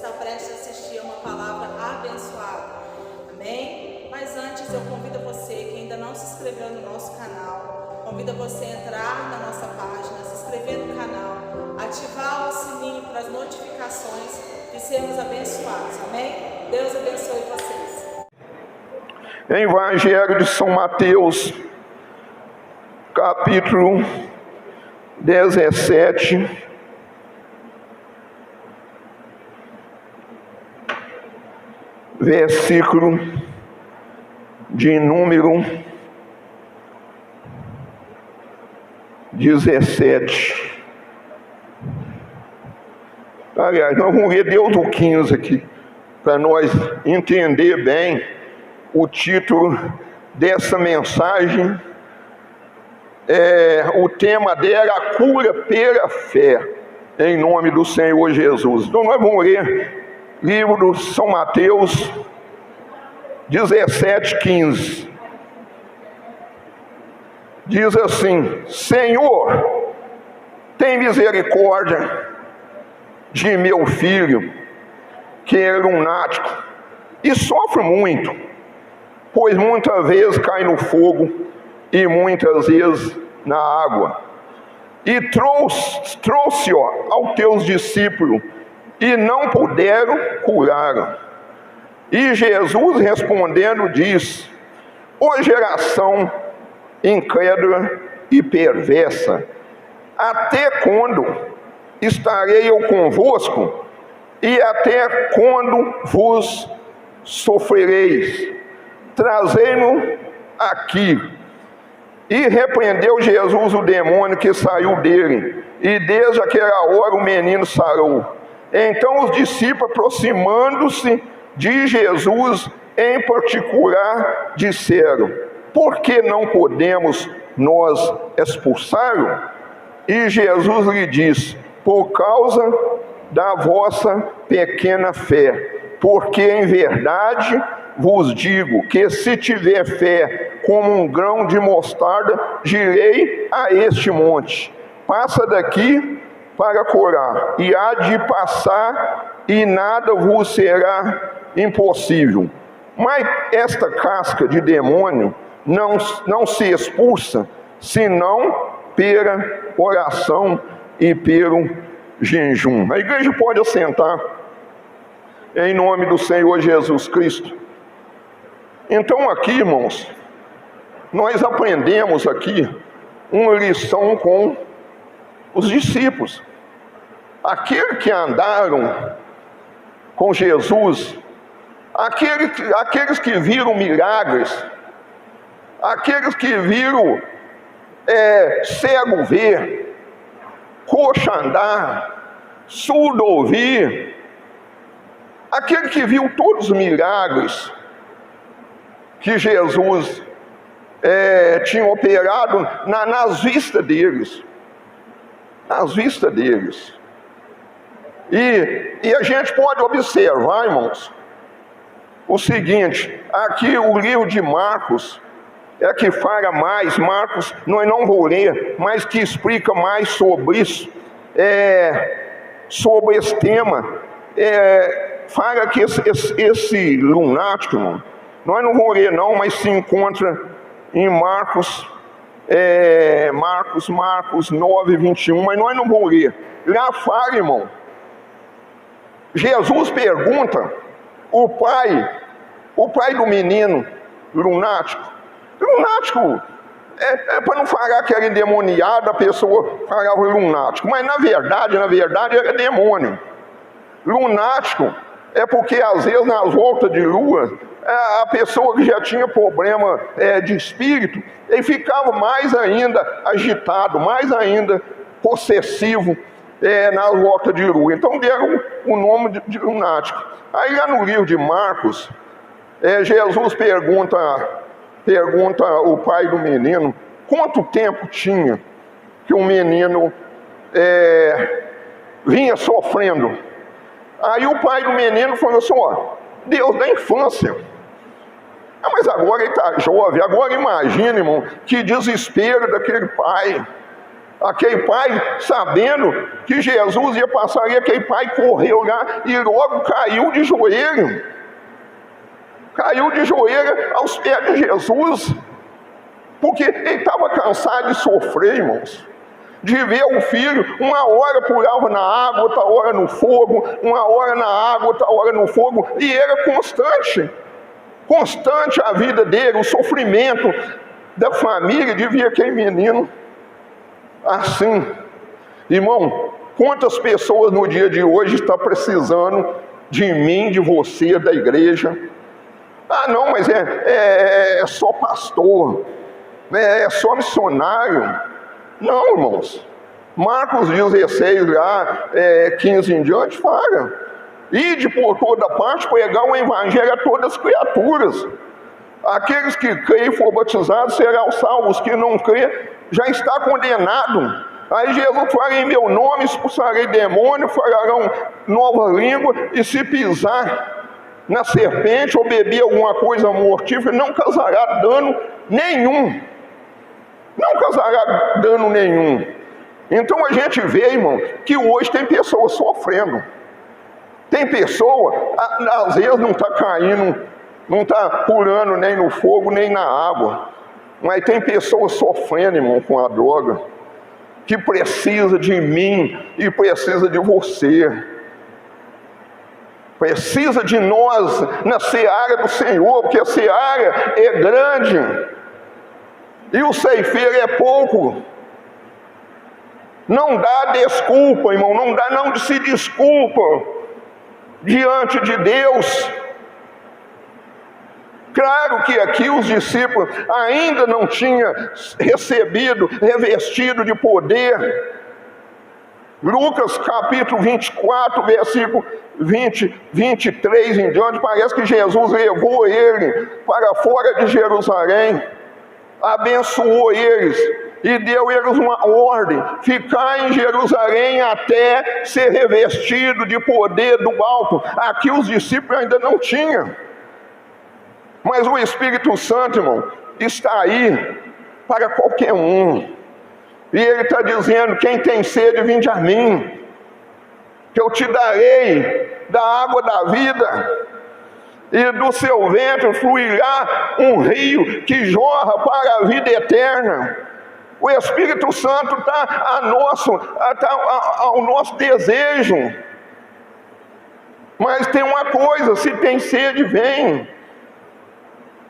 está prestes a assistir a uma palavra abençoada. Amém? Mas antes eu convido você que ainda não se inscreveu no nosso canal, convido você a entrar na nossa página, se inscrever no canal, ativar o sininho para as notificações de sermos abençoados. Amém? Deus abençoe vocês. Evangelho de São Mateus, capítulo 17, versículo de número 17. Aliás, nós vamos ler desde o 15 aqui, para nós entender bem o título dessa mensagem. O tema dela, a cura pela fé, em nome do Senhor Jesus. Então nós vamos ler livro de São Mateus 17:15. Diz assim: Senhor, tem misericórdia de meu filho, que é lunático e sofre muito, pois muitas vezes cai no fogo e muitas vezes na água. E trouxe-o aos teus discípulos, e não puderam curá-lo. E Jesus respondendo diz: ó geração incrédula e perversa, até quando estarei eu convosco? E até quando vos sofrereis? Trazei-no aqui. E repreendeu Jesus o demônio que saiu dele, e desde aquela hora o menino sarou. Então os discípulos, aproximando-se de Jesus em particular, disseram: por que não podemos nós expulsá-lo? E Jesus lhe disse: por causa da vossa pequena fé, porque em verdade vos digo que se tiver fé como um grão de mostarda, direi a este monte: passa daqui para colar, e há de passar, e nada vos será impossível. Mas esta casca de demônio não se expulsa, senão pela oração e pelo jejum. A igreja pode assentar, em nome do Senhor Jesus Cristo. Então aqui, irmãos, nós aprendemos aqui uma lição com os discípulos. Aqueles que andaram com Jesus, aqueles que viram milagres, aqueles que viram cego ver, coxa andar, surdo ouvir, aquele que viu todos os milagres que Jesus tinha operado nas vistas deles. Nas vistas deles. E a gente pode observar, irmãos, o seguinte: aqui o livro de Marcos é que fala mais. Marcos, nós não vou ler, mas que explica mais sobre isso, sobre esse tema. Fala que esse lunático, irmão, nós não vamos ler não, mas se encontra em Marcos 9:21, mas nós não vamos ler. Lá fala, irmão, Jesus pergunta, o pai do menino lunático, para não falar que era endemoniado, a pessoa falava lunático, mas na verdade era demônio. Lunático é porque às vezes nas voltas de lua, a pessoa que já tinha problema de espírito, ele ficava mais ainda agitado, mais ainda possessivo nas voltas de lua. Então deram o nome de lunático. Aí lá no livro de Marcos, Jesus pergunta o pai do menino quanto tempo tinha que o menino vinha sofrendo. Aí o pai do menino falou assim: ó, Deus da infância. Mas agora ele está jovem. Agora imagine, irmão, que desespero daquele pai. Aquele pai, sabendo que Jesus ia passar ali, aquele pai correu lá e logo caiu de joelho. Caiu de joelho aos pés de Jesus. Porque ele estava cansado de sofrer, irmãos. De ver o filho, uma hora pulava na água, outra hora no fogo, uma hora na água, outra hora no fogo. E era constante. Constante a vida dele, o sofrimento da família de ver aquele menino assim. Irmão, quantas pessoas no dia de hoje estão precisando de mim, de você, da igreja? Ah, não, mas é só pastor, é só missionário. Não, irmãos. Marcos 16, lá, 15 em diante, fala: ide por toda parte, pregar o evangelho a todas as criaturas. Aqueles que creem e for batizados serão salvos, os que não creem já está condenado. Aí Jesus fala: em meu nome expulsarei demônio, falarão nova língua, e se pisar na serpente ou beber alguma coisa mortífera, não causará dano nenhum. Não causará dano nenhum. Então a gente vê, irmão, que hoje tem pessoas sofrendo. Tem pessoa, às vezes não está caindo, não está pulando nem no fogo, nem na água. Mas tem pessoas sofrendo, irmão, com a droga, que precisa de mim e precisa de você. Precisa de nós na seara do Senhor, porque a seara é grande e o ceifeiro é pouco. Não dá desculpa, irmão, não se desculpa diante de Deus. Claro que aqui os discípulos ainda não tinham revestido de poder. Lucas capítulo 24, versículo 23 em diante, parece que Jesus levou ele para fora de Jerusalém, abençoou eles e deu eles uma ordem: ficar em Jerusalém até ser revestido de poder do alto. Aqui os discípulos ainda não tinham, mas o Espírito Santo, irmão, está aí para qualquer um. E ele está dizendo: quem tem sede, vinde a mim, que eu te darei da água da vida, e do seu ventre fluirá um rio que jorra para a vida eterna. O Espírito Santo está ao nosso desejo. Mas tem uma coisa: se tem sede, vem.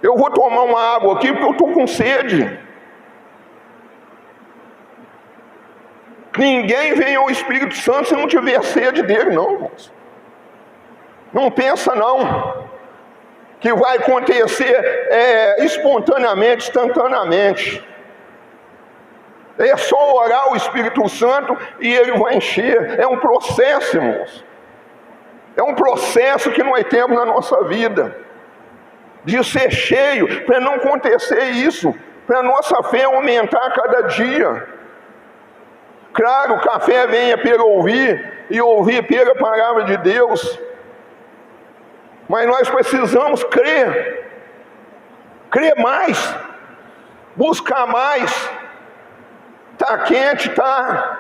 Eu vou tomar uma água aqui porque eu estou com sede. Ninguém vem ao Espírito Santo se não tiver sede dele, não, irmãos. Não pensa não que vai acontecer espontaneamente, instantaneamente. É só orar o Espírito Santo e ele vai encher. É um processo, irmãos. É um processo que nós temos na nossa vida, de ser cheio, para não acontecer isso, para a nossa fé aumentar a cada dia. Claro, o café venha pelo ouvir, e ouvir pela palavra de Deus. Mas nós precisamos crer mais, buscar mais. Está quente, tá.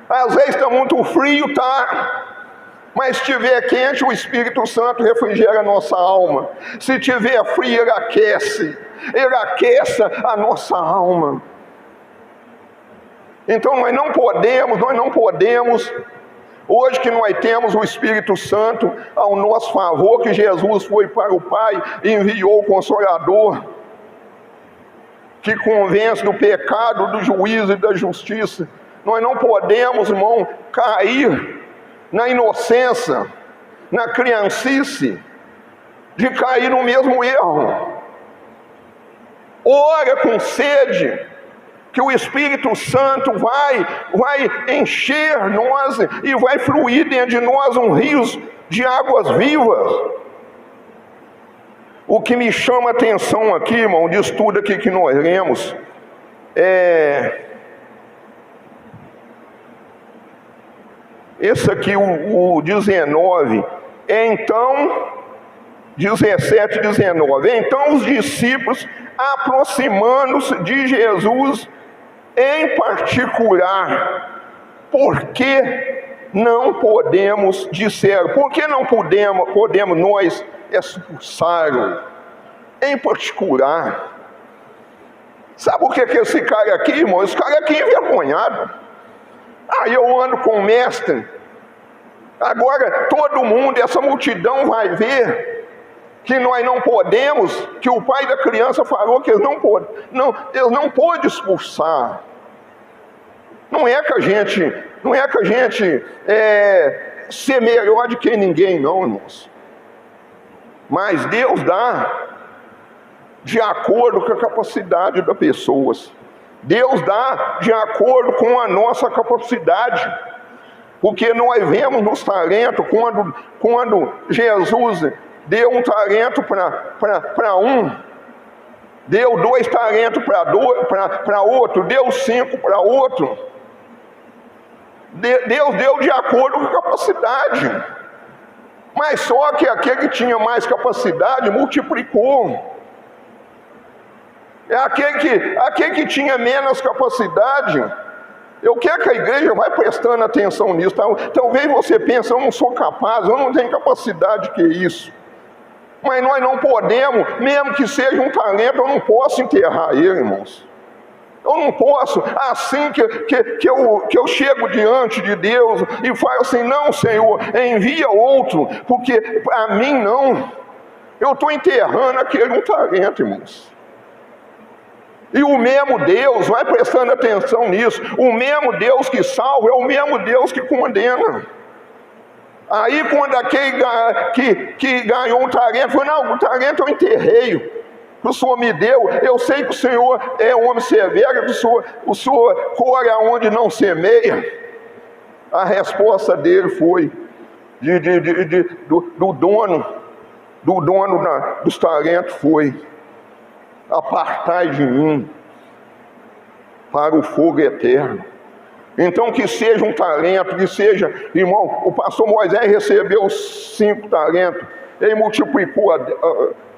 Às vezes está muito frio, tá. Mas se estiver quente, o Espírito Santo refrigera a nossa alma. Se estiver frio, ele aquece a nossa alma. Então nós não podemos, hoje que nós temos o Espírito Santo ao nosso favor, que Jesus foi para o Pai e enviou o Consolador, que convence do pecado, do juízo e da justiça. Nós não podemos, irmão, cair na inocência, na criancice, de cair no mesmo erro. Ora com sede, que o Espírito Santo vai encher nós e vai fluir dentro de nós um rio de águas vivas. O que me chama a atenção aqui, irmão, de estudo aqui que nós lemos, esse aqui, o 19, então, 17, 19. Então os discípulos, aproximando-se de Jesus, Em particular, por que não podemos dizer, por que não podemos nós expulsá-lo? Em particular, sabe o que é esse cara aqui, irmão? Esse cara aqui é envergonhado. Eu ando com o mestre, agora todo mundo, essa multidão vai ver que nós não podemos, que o pai da criança falou que eles não podem expulsar. Não é que a gente ser melhor do que ninguém, não, irmãos. Mas Deus dá de acordo com a capacidade das pessoas. Deus dá de acordo com a nossa capacidade. Porque nós vemos nos talentos, quando Jesus deu um talento para um, deu 2 talentos para outro, deu 5 para outro. Deus deu de acordo com a capacidade. Mas só que aquele que tinha mais capacidade multiplicou. Aquele que tinha menos capacidade. Eu quero que a igreja vai prestando atenção nisso. Talvez você pense, eu não sou capaz, eu não tenho capacidade que isso. Mas nós não podemos, mesmo que seja um talento, eu não posso enterrar ele, irmãos. Eu não posso, assim que eu chego diante de Deus e falo assim, não, Senhor, envia outro, porque para mim não. Eu estou enterrando aquele um talento, irmãos. E o mesmo Deus, vai prestando atenção nisso, o mesmo Deus que salva é o mesmo Deus que condena. Aí quando aquele que ganhou um talento, falou, não, o talento eu enterrei, que o Senhor me deu, eu sei que o Senhor é um homem severo, que o Senhor colhe onde não semeia. A resposta dele foi, do dono dos talentos foi, apartai de mim para o fogo eterno. Então que seja um talento, que seja, irmão, o pastor Moisés recebeu 5 talentos, ele multiplicou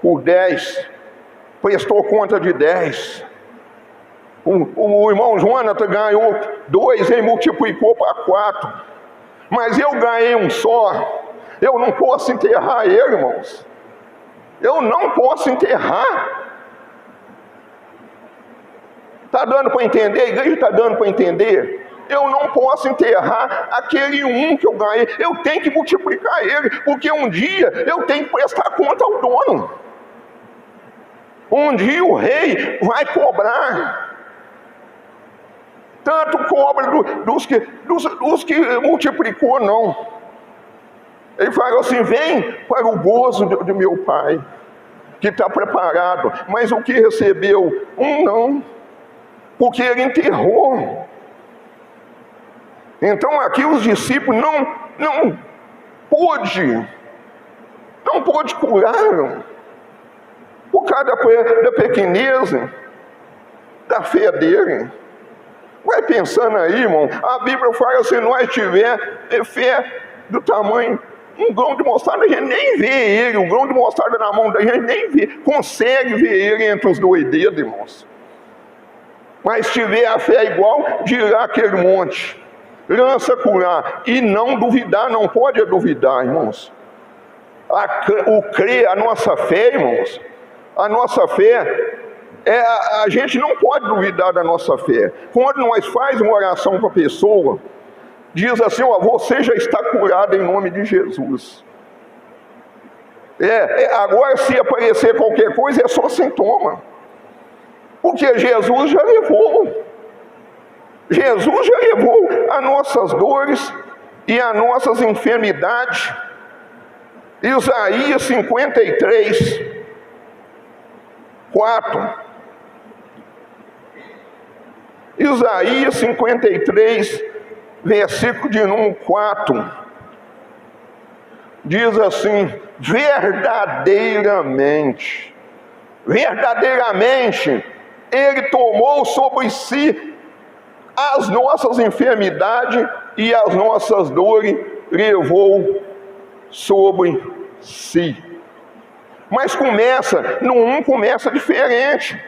por 10, prestou conta de 10. O irmão Jonathan ganhou 2, ele multiplicou para 4. Mas eu ganhei um só, eu não posso enterrar ele, irmãos. Eu não posso enterrar. Está dando para entender? A igreja está dando para entender? Eu não posso enterrar aquele um que eu ganhei. Eu tenho que multiplicar ele, porque um dia eu tenho que prestar conta ao dono. Um dia o rei vai cobrar. Tanto cobra dos que multiplicou, não. Ele fala assim, vem para o gozo de meu pai, que está preparado. Mas o que recebeu? Não. Porque ele enterrou. Então aqui os discípulos não pôde curar, por causa da pequeneza da fé dele. Vai pensando aí, irmão, a Bíblia fala, se nós tiver fé do tamanho, um grão de mostarda, a gente nem vê ele, um grão de mostarda na mão da gente nem vê, consegue ver ele entre os 2 dedos, irmãos. Mas se tiver a fé igual, dirá aquele monte, lança curar, e não duvidar, não pode duvidar, irmãos. O crer, a nossa fé, irmãos, a nossa fé, a gente não pode duvidar da nossa fé. Quando nós fazemos uma oração para a pessoa, diz assim, você já está curado em nome de Jesus. Agora se aparecer qualquer coisa, é só sintoma. Porque Jesus já levou. Jesus já levou as nossas dores e as nossas enfermidades. Isaías 53, 4. Isaías 53, versículo de número 4. Diz assim, verdadeiramente, Ele tomou sobre si as nossas enfermidades e as nossas dores levou sobre si. Mas começa diferente.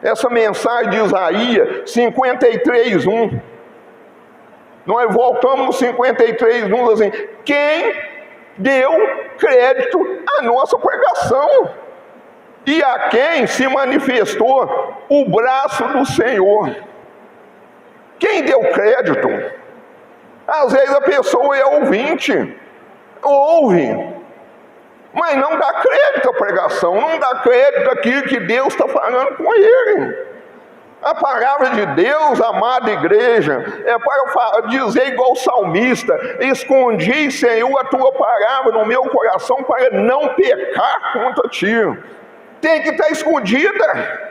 Essa mensagem de Isaías 53:1. Nós voltamos no 53:1 assim: quem deu crédito à nossa pregação? E a quem se manifestou o braço do Senhor? Quem deu crédito? Às vezes a pessoa é ouvinte, ouve, mas não dá crédito à pregação, não dá crédito àquilo que Deus está falando com ele. A palavra de Deus, amada igreja, é para dizer igual o salmista: escondi, Senhor, a tua palavra no meu coração para não pecar contra ti. Tem que estar escondida,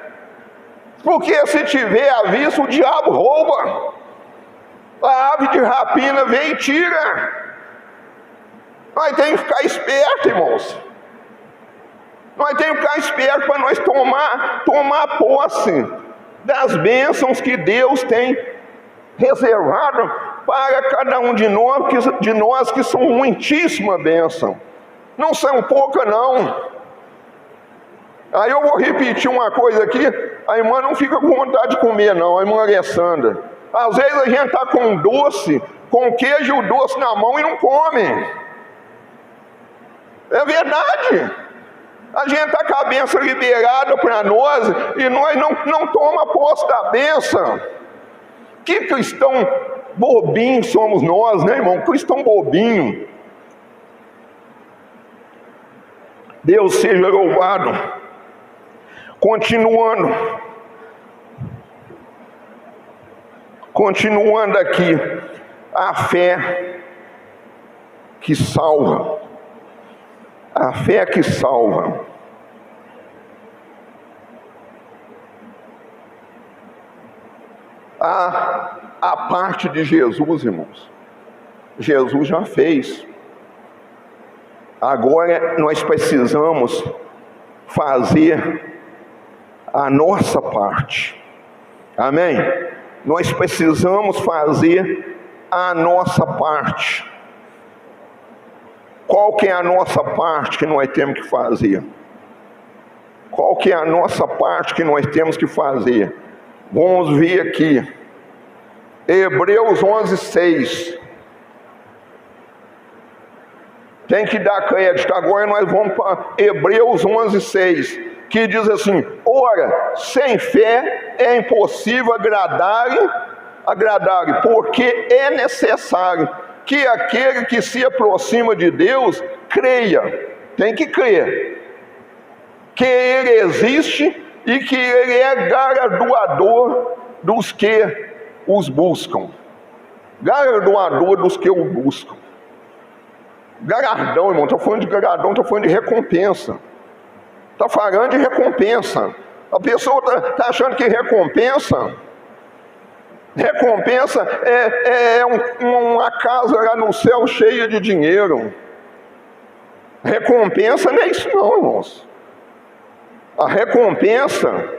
porque se tiver à vista, o diabo rouba. A ave de rapina vem e tira. Nós temos que ficar espertos, irmãos. Nós temos que ficar espertos para nós tomar posse das bênçãos que Deus tem reservado para cada um de nós que são muitíssima bênção. Não são pouca, não. Aí eu vou repetir uma coisa aqui, a irmã não fica com vontade de comer, não, a irmã Alessandra. Às vezes a gente está com doce, com queijo e o doce na mão e não come. É verdade. A gente está com a bênção liberada para nós e nós não toma posse da bênção. Que cristão bobinho somos nós, né, irmão? Cristão bobinho. Deus seja louvado. Continuando aqui, a fé que salva. A fé que salva. A parte de Jesus, irmãos. Jesus já fez. Agora nós precisamos fazer a nossa parte. Amém? Nós precisamos fazer a nossa parte. Qual que é a nossa parte que nós temos que fazer? Qual que é a nossa parte que nós temos que fazer? Vamos ver aqui. Hebreus 11:6. Tem que dar crédito. Agora nós vamos para Hebreus 11:6, que diz assim: ora, sem fé é impossível agradar, porque é necessário que aquele que se aproxima de Deus creia. Tem que crer que Ele existe e que Ele é galardoador dos que os buscam. Galardoador dos que o buscam. Galardão, irmão, estou falando de galardão, estou falando de recompensa. Está falando de recompensa. A pessoa está achando que recompensa é uma casa lá no céu cheia de dinheiro. Recompensa não é isso não, irmãos. A recompensa,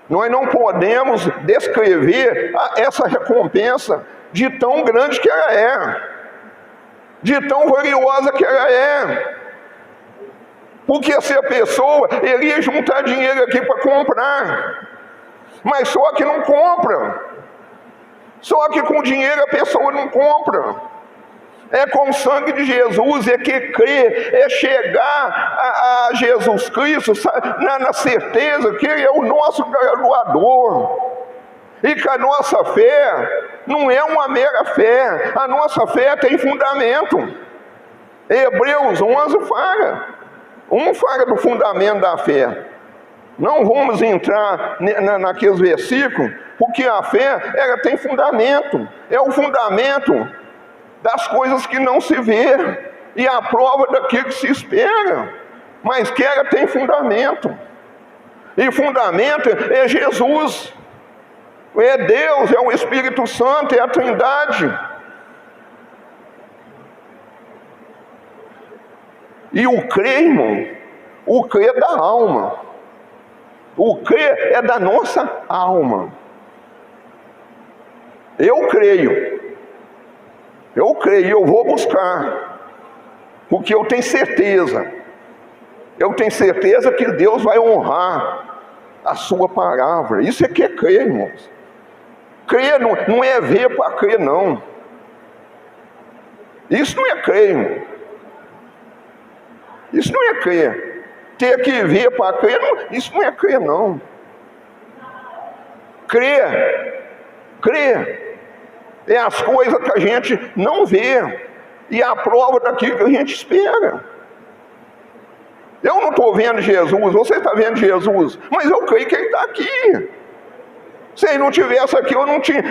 nós não podemos descrever essa recompensa de tão grande que ela é, de tão valiosa que ela é. Porque se a pessoa, ele ia juntar dinheiro aqui para comprar, mas só que não compra. Só que com dinheiro a pessoa não compra. É com o sangue de Jesus, é que crer, é chegar a Jesus Cristo na certeza que Ele é o nosso galardoador. E que a nossa fé não é uma mera fé, a nossa fé tem fundamento. Hebreus 11 fala. Fala do fundamento da fé. Não vamos entrar naqueles versículos, porque a fé, ela tem fundamento. É o fundamento das coisas que não se vê e a prova daquilo que se espera, mas que ela tem fundamento. E fundamento é Jesus, é Deus, é o Espírito Santo, é a Trindade. E o crer, irmão, o crer é da alma. O crer é da nossa alma. Eu creio, eu vou buscar, porque eu tenho certeza que Deus vai honrar a sua palavra. Isso é que é crer, irmãos. Crer não é ver para crer, não. Isso não é crer, irmão. Isso não é crer. Ter que ver para crer, isso não é crer, não. Crer é as coisas que a gente não vê e a prova daquilo que a gente espera. Eu não estou vendo Jesus, você está vendo Jesus, mas eu creio que Ele está aqui. Se Ele não estivesse aqui, eu não tinha,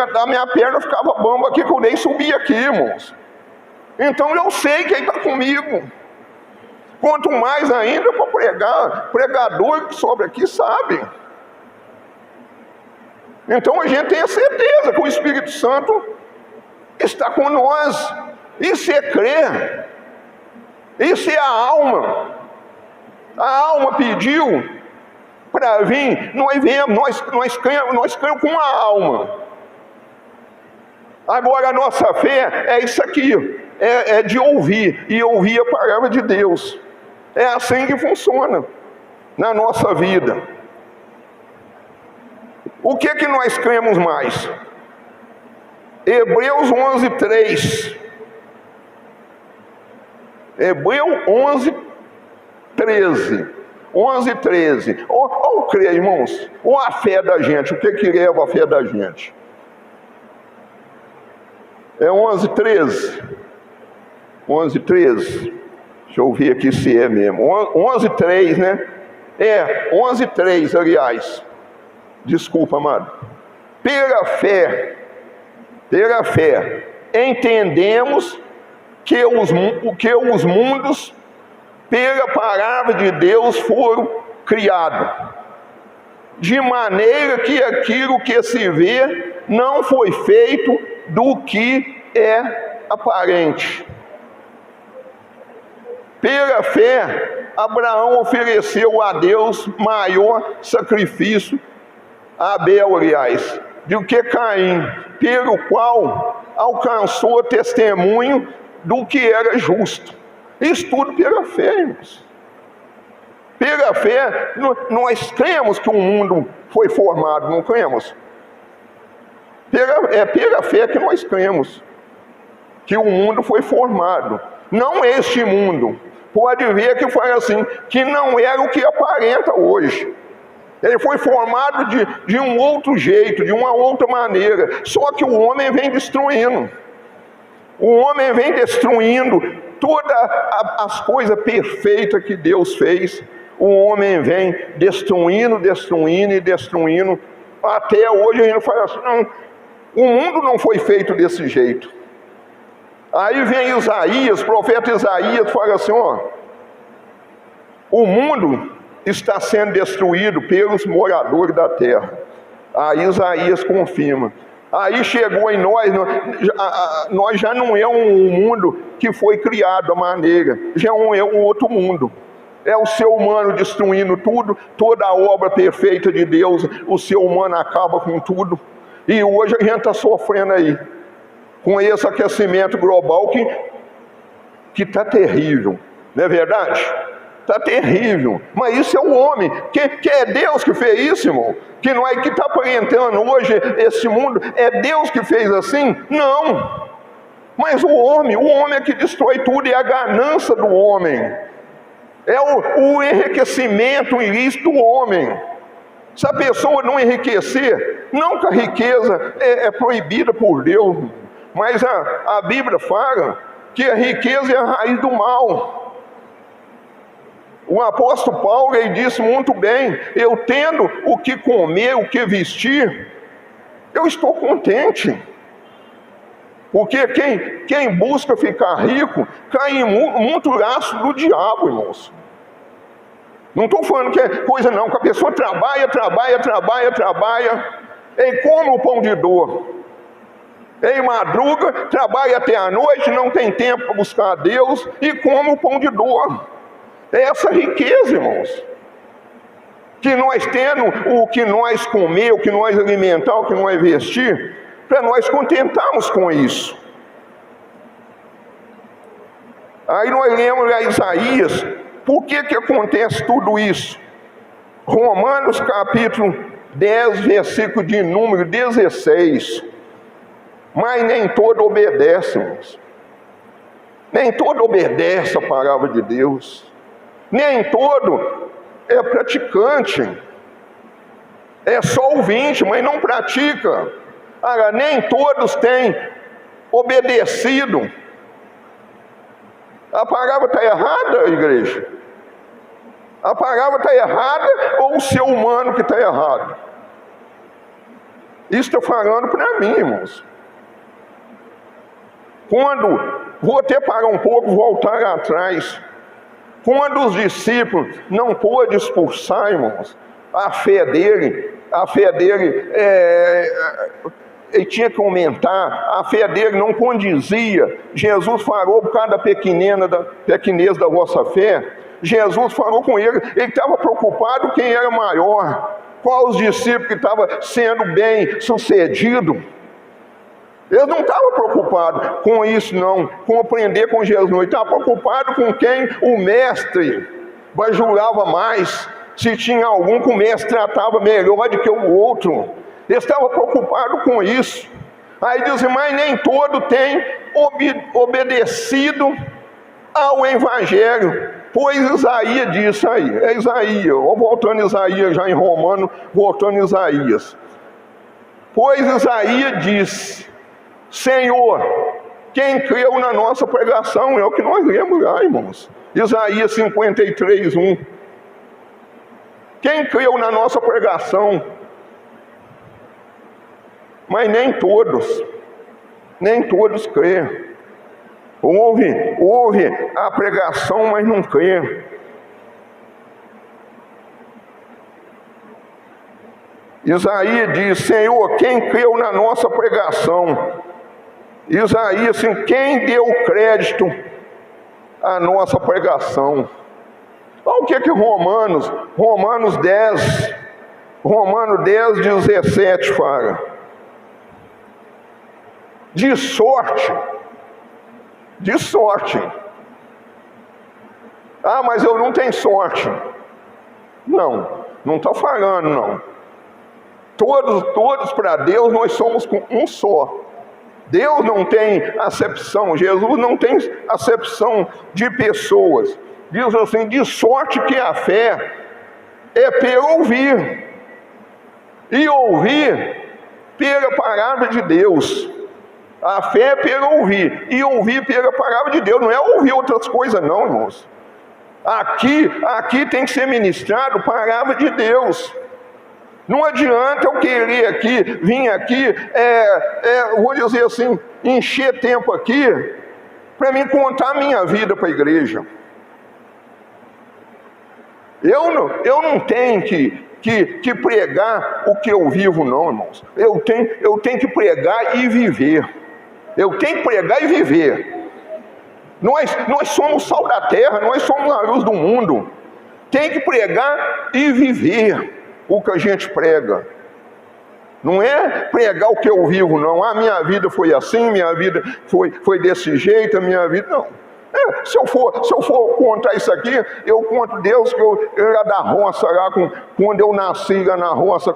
a minha perna ficava bamba aqui, que eu nem subia aqui, irmãos. Então eu sei que Ele está comigo. Quanto mais ainda para pregar, pregador que sobre aqui sabe. Então a gente tem a certeza que o Espírito Santo está com nós. Isso é crer. Isso é a alma. A alma pediu para vir, nós viemos, nós cremos com a alma. Agora a nossa fé é isso aqui, é de ouvir, e ouvir a palavra de Deus. É assim que funciona na nossa vida. O que que nós cremos mais? Hebreus 11:3. Hebreus 11:13. 11:13. Olha o crer, irmãos. Olha a fé da gente. O que que leva a fé da gente? É 11:13. 11:13. Deixa eu ver aqui se é mesmo. 11:3, né? 11:3, aliás. Desculpa, amado. Pela fé, entendemos que os mundos, pela palavra de Deus, foram criados, de maneira que aquilo que se vê não foi feito do que é aparente. Pela fé, Abraão ofereceu a Deus maior sacrifício, Abel, aliás, do que Caim, pelo qual alcançou testemunho do que era justo. Isso tudo pela fé, irmãos. Pela fé, nós cremos que o mundo foi formado, não cremos? É pela fé que nós cremos que o mundo foi formado. Não este mundo. Pode ver que foi assim, que não era o que aparenta hoje. Ele foi formado de um outro jeito, de uma outra maneira. Só que o homem vem destruindo. O homem vem destruindo todas as coisas perfeitas que Deus fez. O homem vem destruindo. Até hoje a gente fala assim, não, o mundo não foi feito desse jeito. Aí vem Isaías, profeta Isaías, fala assim, o mundo está sendo destruído pelos moradores da terra. Aí Isaías confirma. Aí chegou em nós já não é um mundo que foi criado à maneira, já é um outro mundo. É o ser humano destruindo tudo, toda a obra perfeita de Deus, o ser humano acaba com tudo. E hoje a gente está sofrendo aí, com esse aquecimento global que está terrível, não é verdade? Está terrível, mas isso é o homem, que é Deus que fez isso, irmão. Que não é que está aparentando hoje esse mundo, é Deus que fez assim? Não, mas o homem é que destrói tudo, e a ganância do homem, é o enriquecimento ilícito do homem. Se a pessoa não enriquecer, não que a riqueza é proibida por Deus, mas a Bíblia fala que a riqueza é a raiz do mal. O apóstolo Paulo, ele disse muito bem, eu tendo o que comer, o que vestir, eu estou contente. Porque quem busca ficar rico, cai em muito laço do diabo, irmãos. Não estou falando que é coisa não, que a pessoa trabalha, e come o pão de dor. Em madruga, trabalha até a noite, não tem tempo para buscar a Deus, e come o pão de dor. É essa riqueza, irmãos, que nós tendo o que nós comer, o que nós alimentar, o que nós vestir, para nós contentarmos com isso. Aí nós lemos lá Isaías, por que acontece tudo isso? Romanos capítulo 10, versículo de número 16. Mas nem todo obedece, irmãos. Nem todo obedece a palavra de Deus. Nem todo é praticante. É só ouvinte, mas não pratica. Agora, nem todos têm obedecido. A palavra está errada, igreja? A palavra está errada ou o ser humano que está errado? Isso estou falando para mim, irmãos. Vou até parar um pouco, voltar atrás. Quando os discípulos não pôde expulsar, irmãos, a fé dele ele tinha que aumentar, a fé dele não condizia. Jesus falou por causa da pequenez da vossa fé. Jesus falou com ele estava preocupado quem era maior, qual os discípulos que estavam sendo bem sucedido. Eles não estavam preocupados com isso não, com aprender com Jesus, não. Eles estavam preocupados com quem o mestre bajulava mais, se tinha algum que o mestre tratava melhor do que o outro. Eles estavam preocupados com isso. Aí dizem, mas nem todo tem obedecido ao Evangelho. Pois Isaías disse aí, é Isaías, voltando Isaías já em Romano, voltando Isaías. Pois Isaías disse, Senhor, quem creu na nossa pregação, é o que nós lemos lá, irmãos. Isaías 53, 1. Quem creu na nossa pregação? Mas nem todos creem. Ouve a pregação, mas não crê. Isaías diz, Senhor, quem creu na nossa pregação? Isaías, assim, quem deu crédito à nossa pregação? Olha o que Romanos 10, 17 fala. De sorte. Ah, mas eu não tenho sorte. Não está falando, não. Todos para Deus nós somos um só. Deus não tem acepção, Jesus não tem acepção de pessoas. Diz assim, de sorte que a fé é pelo ouvir. E ouvir pela palavra de Deus. A fé é pelo ouvir, e ouvir pela palavra de Deus, não é ouvir outras coisas não, irmãos. Aqui tem que ser ministrado a palavra de Deus. Não adianta eu querer vir aqui, vou dizer assim, encher tempo aqui, para mim contar a minha vida para a igreja. Eu não tenho que pregar o que eu vivo não, irmãos. Eu tenho que pregar e viver. Eu tenho que pregar e viver. Nós somos sal da terra, nós somos a luz do mundo. Tem que pregar e viver o que a gente prega. Não é pregar o que eu vivo, não. A minha vida foi assim, minha vida foi desse jeito, a minha vida... Não. Se eu for contar isso aqui, eu conto Deus que eu era da roça lá, quando eu nasci lá na roça,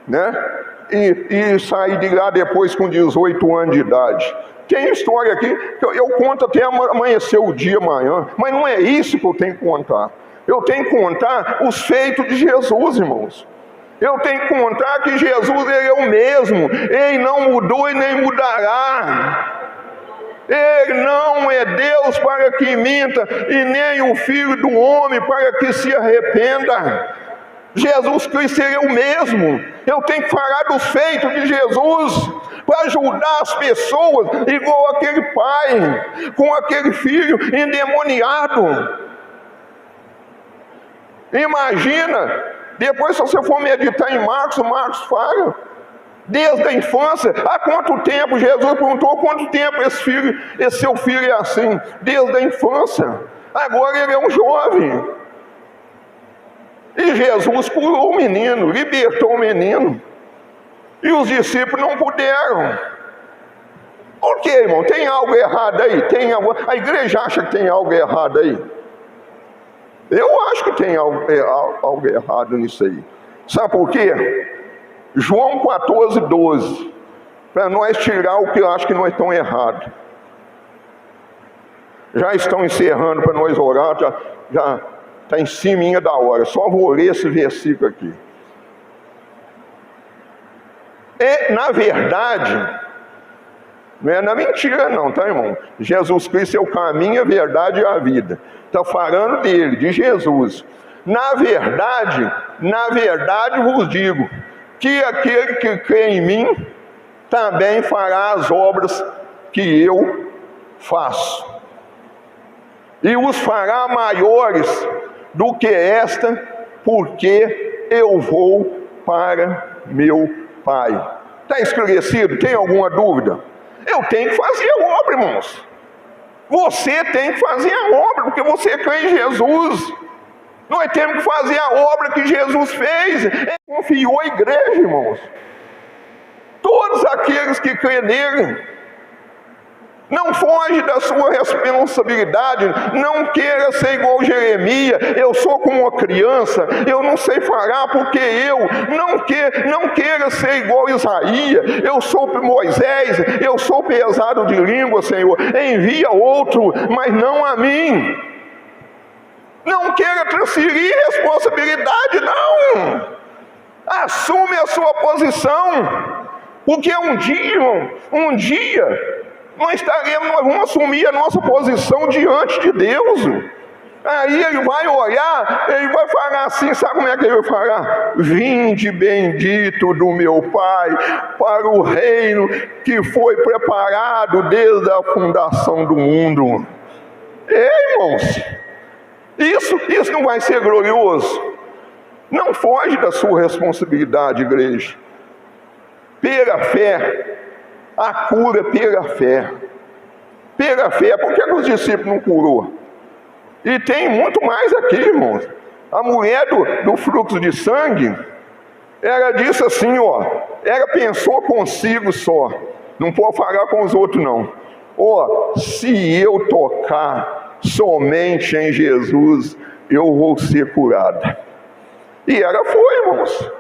né? E saí de lá depois com 18 anos de idade. Tem história aqui que eu conto até amanhecer o dia amanhã, mas não é isso que eu tenho que contar. Eu tenho que contar os feitos de Jesus, irmãos. Eu tenho que contar que Jesus ele é o mesmo, ele não mudou e nem mudará. Ele não é Deus para que minta, e nem o Filho do Homem para que se arrependa. Jesus Cristo ele é o mesmo. Eu tenho que falar dos feitos de Jesus para ajudar as pessoas, igual aquele pai com aquele filho endemoniado. Imagina, depois se você for meditar em Marcos fala, desde a infância, há quanto tempo, Jesus perguntou, quanto tempo esse seu filho é assim? Desde a infância, agora ele é um jovem. E Jesus curou o menino, libertou o menino. E os discípulos não puderam. Por quê, irmão? Tem algo errado aí? A igreja acha que tem algo errado aí? Eu acho que tem algo errado nisso aí. Sabe por quê? João 14:12. Para nós tirar o que eu acho que nós estamos errados. Já estão encerrando para nós orar, já está em cima da hora. Só vou ler esse versículo aqui. Na verdade, não é na mentira não, tá, irmão? Jesus Cristo é o caminho, a verdade e a vida. Está falando dele, de Jesus. Na verdade vos digo, que aquele que crê em mim, também fará as obras que eu faço. E os fará maiores do que esta, porque eu vou para meu Pai. Está esclarecido? Tem alguma dúvida? Eu tenho que fazer a obra, irmãos. Você tem que fazer a obra, porque você crê em Jesus. Nós temos que fazer a obra que Jesus fez. Ele confiou a igreja, irmãos. Todos aqueles que crêem nele. Não foge da sua responsabilidade. Não queira ser igual Jeremias. Eu sou como uma criança. Eu não sei falar porque eu. Não queira ser igual Isaías. Eu sou Moisés. Eu sou pesado de língua, Senhor. Envia outro, mas não a mim. Não queira transferir responsabilidade, não. Assume a sua posição. Porque um dia nós vamos assumir a nossa posição diante de Deus. Aí ele vai olhar, ele vai falar assim, sabe como é que ele vai falar? Vinde bendito do meu Pai, para o reino que foi preparado desde a fundação do mundo. Irmãos, isso não vai ser glorioso? Não foge da sua responsabilidade, igreja. Pela fé, a cura pela fé. Pela fé, por que os discípulos não curou? E tem muito mais aqui, irmãos. A mulher do fluxo de sangue, ela disse assim, ela pensou consigo só. Não pode falar com os outros, não. Se eu tocar somente em Jesus, eu vou ser curada. E ela foi, irmãos.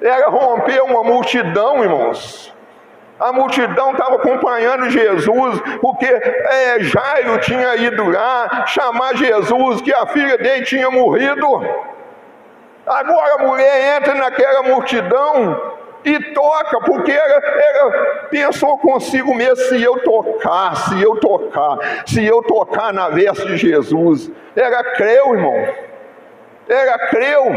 Ela rompeu uma multidão, irmãos. A multidão estava acompanhando Jesus, porque Jairo tinha ido lá chamar Jesus, que a filha dele tinha morrido. Agora a mulher entra naquela multidão e toca, porque ela pensou consigo mesmo, se eu tocar na veste de Jesus. Ela creu, irmão. Ela creu.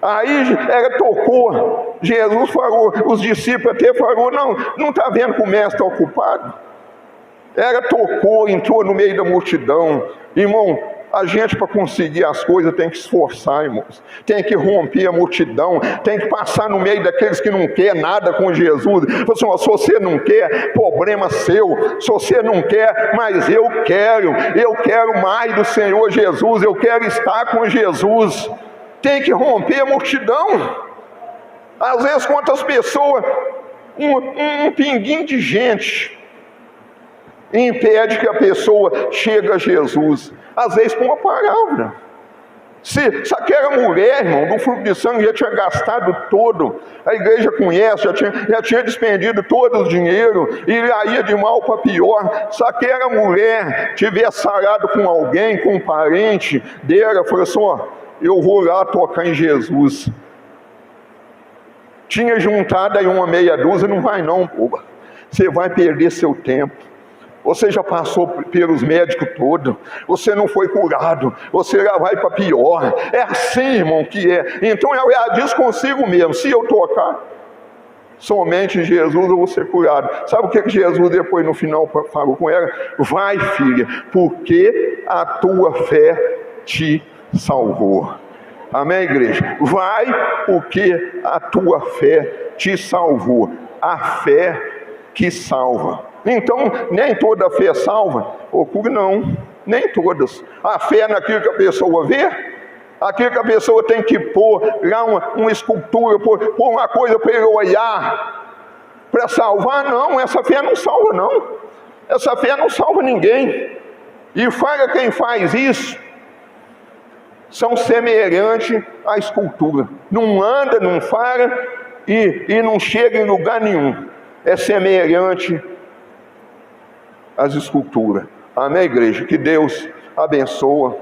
Aí ela tocou, Jesus falou, os discípulos até falaram, não está vendo que o mestre está ocupado? Ela tocou, entrou no meio da multidão. Irmão, a gente para conseguir as coisas tem que se esforçar, irmãos. Tem que romper a multidão, tem que passar no meio daqueles que não quer nada com Jesus. Assim, se você não quer, problema seu. Se você não quer, mas eu quero mais do Senhor Jesus, eu quero estar com Jesus. Tem que romper a multidão. Às vezes, quantas pessoas, um pinguinho de gente, impede que a pessoa chegue a Jesus. Às vezes, com uma palavra. Se aquela mulher, irmão, do fluxo de sangue já tinha gastado todo, a igreja conhece, já tinha despendido todo o dinheiro, e já ia de mal para pior. Se aquela mulher tivesse sarado com alguém, com um parente dela, falou assim, eu vou lá tocar em Jesus. Tinha juntado aí uma meia dúzia, não vai não, boba. Você vai perder seu tempo. Você já passou pelos médicos todos. Você não foi curado. Você já vai para pior. É assim, irmão, que é. Então ela diz consigo mesmo, se eu tocar somente em Jesus, eu vou ser curado. Sabe o que Jesus depois no final falou com ela? Vai, filha, porque a tua fé te salvou. Amém, igreja? Vai, porque a tua fé te salvou. A fé que salva. Então, nem toda fé salva. Ocorre não, nem todas. A fé é naquilo que a pessoa vê, aquilo que a pessoa tem que pôr lá uma escultura, pôr uma coisa para ele olhar, para salvar. Não, essa fé não salva não. Essa fé não salva ninguém. E fala quem faz isso, são semelhantes à escultura. Não anda, não para e não chega em lugar nenhum. É semelhante às esculturas. Amém, igreja? Que Deus abençoa